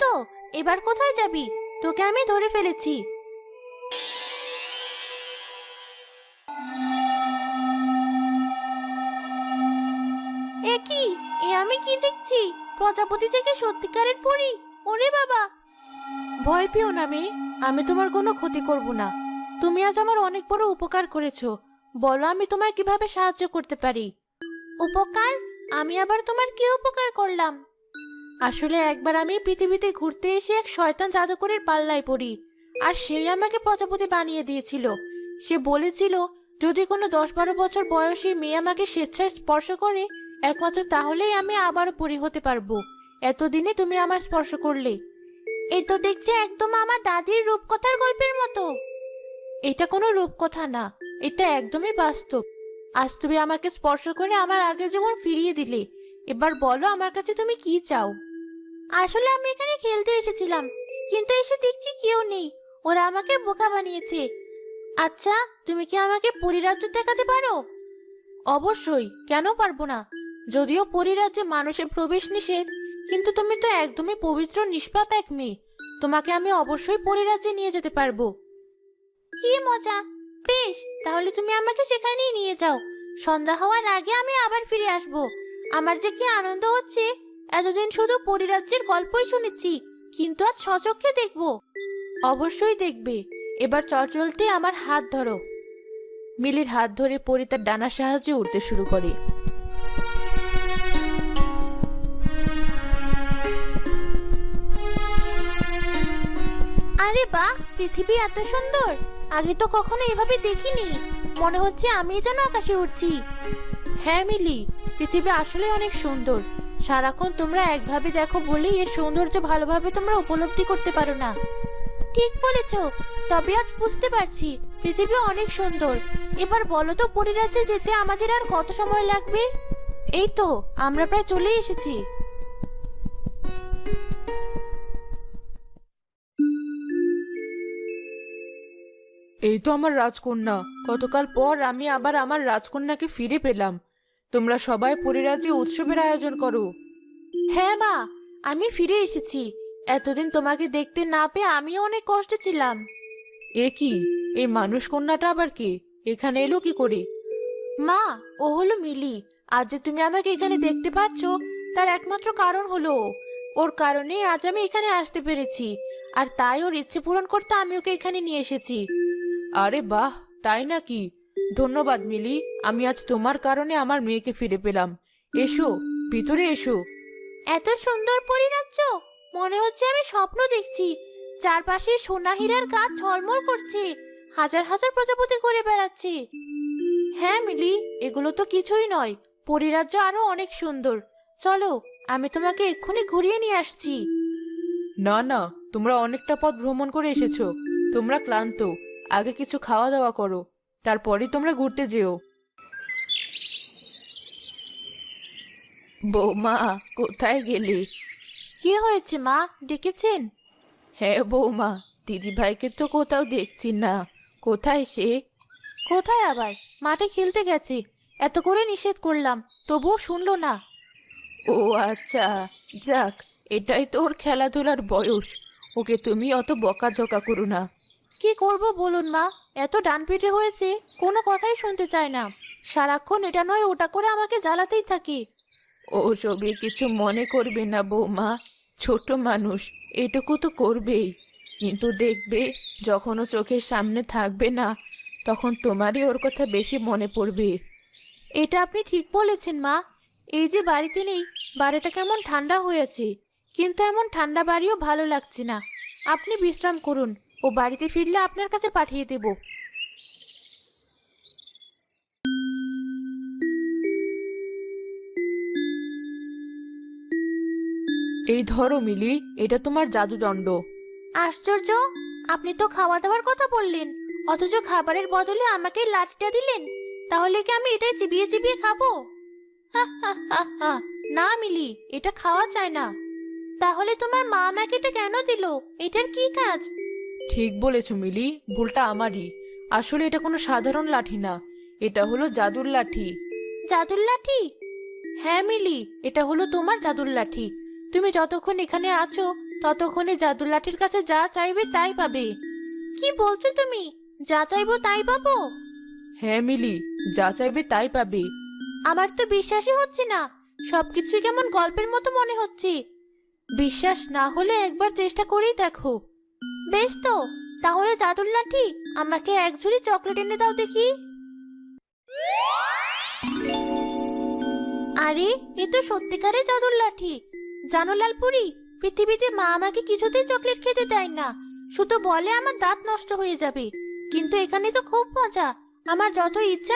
তো, এবার কোথায় যাবি? তোকে আমি ধরে ফেলেছি। এ কি? এ আমি কি দেখছি? প্রজাপতি থেকে সত্যিকারের পরী? ওরে বাবা! ভয় পেও না মেয়ে, আমি তোমার কোনো ক্ষতি করব না। তুমি আজ আমার অনেক বড় উপকার করেছো। বলো আমি তোমায় কিভাবে সাহায্য করতে পারি? উপকার? আমি আবার তোমার কি উপকার করলাম? আসলে একবার আমি পৃথিবীতে ঘুরতে এসে এক শয়তান জাদুকরের পাল্লায় পড়ি, আর সেই আমাকে প্রজাপতি বানিয়ে দিয়েছিল। সে বলেছিল যদি কোনো 10-12 বছর বয়সী মেয়ে আমাকে স্বেচ্ছায় স্পর্শ করে, একমাত্র তাহলেই আমি আবারও পরি হতে পারবো। এতদিনে তুমি আমার স্পর্শ করলে। এই তো দেখছি একদম আমার দাদির রূপকথার গল্পের মতো। এটা কোনো রূপকথা না, এটা একদমই বাস্তব। আজ তুমি আমাকে স্পর্শ করে আমার আগের জীবন ফিরিয়ে দিলে। এবার বলো আমার কাছে তুমি কি চাও? আসলে আমি এখানে খেলতে এসেছিলাম, কিন্তু এসে দেখছি কেউ নেই। ওরা আমাকে বোকা বানিয়েছে। আচ্ছা, তুমি কি আমাকে পরিরাজ্য দেখাতে পারো? অবশ্যই, কেন পারবো না? যদিও পরিরাজ্যে মানুষের প্রবেশ নিষেধ, কিন্তু তুমি তো একদমই পবিত্র নিষ্পাপ এক মেয়ে। তোমাকে আমি অবশ্যই পরিরাজ্যে নিয়ে যেতে পারবো। কি মজা! বেশ, তাহলে তুমি আমাকে সেখানেই নিয়ে যাও। সন্ধ্যা হওয়ার আগে আমি আবার ফিরে আসব। আমার যে কি আনন্দ হচ্ছে! এতদিন শুধু পরিরাজ্যের গল্পই শুনেছি, কিন্তু আজ স্বচক্ষে দেখব। অবশ্যই দেখবে। এবার চলতে আমার হাত ধরো। মিলির হাত ধরে পরি তার ডানার সাহায্যে উঠতে শুরু করে। আরে বাহ, পৃথিবী এত সুন্দর! আগে তো কখনো এভাবে দেখিনি। মনে হচ্ছে আমি যেন আকাশে উড়ছি। হ্যাঁ মিলি, পৃথিবী আসলে অনেক সুন্দর। সারাক্ষণ তোমরা একভাবে দেখো বলেই এর সৌন্দর্য ভালোভাবে তোমরা উপলব্ধি করতে পারো না। ঠিক বলেছ। তবে আজ বুঝতে পারছি পৃথিবী অনেক সুন্দর। এবার বলো তো পরিরাজ্যে যেতে আমাদের আর কত সময় লাগবে? এই তো আমরা প্রায় চলে এসেছি। এই তো আমার রাজকন্যা। কতকাল পর আমি আবার আমার রাজকন্যাকে ফিরে পেলাম। তোমরা সবাই পরিরাজ্যে উৎসবের আয়োজন করো। হ্যাঁ মা, আমি ফিরে এসেছি। এতদিন তোমাকে দেখতে না পেয়ে আমিও অনেক কষ্টে ছিলাম। এ কি? এই মানুষ কন্যাটা আবার কে? এখানে এলো কি করে? মা, ও হলো মিলি। আজ যে তুমি আমাকে এখানে দেখতে পাচ্ছ, তার একমাত্র কারণ হলো ও। ওর কারণেই আজ আমি এখানে আসতে পেরেছি। আর তাই ওর ইচ্ছে পূরণ করতে আমি ওকে এখানে নিয়ে এসেছি। আরে বাহ, তাই নাকি? ধন্যবাদ মিলি। আমি আজ তোমার কারণে আমার মেয়েকে ফিরে পেলাম। এসো, ভিতরে এসো। এত সুন্দর পরিরাজ্য! মনে হচ্ছে আমি স্বপ্ন দেখছি। চারপাশে সোনা হীরার গাছ ঝলমল করছে, হাজার হাজার প্রজাপতি ঘুরে বেড়াচ্ছে। হ্যাঁ মিলি, এগুলো তো কিছুই নয়। পরিরাজ্য আরো অনেক সুন্দর। চলো, আমি তোমাকে এক্ষুনি ঘুরিয়ে নিয়ে আসছি। না না, তোমরা অনেকটা পথ ভ্রমণ করে এসেছো। তোমরা ক্লান্ত। আগে কিছু খাওয়া দাওয়া করো, তারপরেই তোমরা ঘুরতে যেও। বৌমা, কোথায় গেলে? কি হয়েছে মা, ডেকেছেন? হ্যাঁ বৌমা, দিদি ভাইকে তো কোথাও দেখছি না। কোথায় সে? কোথায় আবার? মাঠে খেলতে গেছে। এত করে নিষেধ করলাম, তবুও শুনলো না। ও আচ্ছা, যাক, এটাই তো ওর খেলাধুলার বয়স। ওকে তুমি অত বকাঝকা করো না। কি করব বলুন মা, এত ডানপিটে হয়েছে, কোনো কথাই শুনতে চায় না। সারাক্ষণ এটা নয় ওটা করে আমাকে জ্বালাতেই থাকে। ও সবে কিছু মনে করবে না বৌমা, ছোট মানুষ, এটুকু তো করবেই। কিন্তু দেখবে, যখন ও চোখের সামনে থাকবে না, তখন তোমারই ওর কথা বেশি মনে পড়বে। এটা আপনি ঠিক বলেছেন মা। এই যে বাড়িতে নেই, বাড়িটা কেমন ঠান্ডা হয়েছে। কিন্তু এমন ঠান্ডা বাড়িও ভালো লাগছে না। আপনি বিশ্রাম করুন, ও বাড়িতে ফিরলে আপনার কাছে পাঠিয়ে দেব। এই ধরো মিলি, এটা তোমার জাদুদণ্ড। আশ্চর্য! আপনি তো খাওয়া দাওয়ার কথা বললেন, অথচ খাবারের বদলে আমাকে এই লাঠিটা দিলেন। তাহলে কি আমি এটাই চিবিয়ে চিবিয়ে খাবো? হা হা হা হা! না মিলি, এটা খাওয়া যায় না। তাহলে তোমার মা আমাকে এটা কেন দিল? এটার কি কাজ? ঠিক বলেছ মিলি, ভুলটা আমারই। আসলে এটা কোনো সাধারণ লাঠি না, এটা হলো জাদুর লাঠি। জাদুর লাঠি? হ্যাঁ মিলি, এটা হলো তোমার জাদুর লাঠি। তুমি যতক্ষণ এখানে আছো ততক্ষণে জাদু লাঠির কাছে যা চাইবে তাই পাবে। কি বলছো তুমি? যা চাইবো তাই পাবো? হ্যাঁ মিলি, যা চাইবে তাই পাবে। আমার তো বিশ্বাসই হচ্ছে না, সবকিছু কেমন গল্পের মতো মনে হচ্ছে। বিশ্বাস না হলে একবার চেষ্টা করেই দেখো। বেশ তো, তাহলে জাদুর লাঠি, আমাকে এক ঝুড়ি চকলেট এনে দাও দেখি। আরে, এ তো সত্যিকারের জাদুর লাঠি। জানো লালপুরি, পৃথিবীতে মা আমাকে কিছুতেই চকলেট খেতে দেয় না, শুধু বলে আমার দাঁত নষ্ট হয়ে যাবে। কিন্তু এখানে তো খুব মজা, আমার যত ইচ্ছা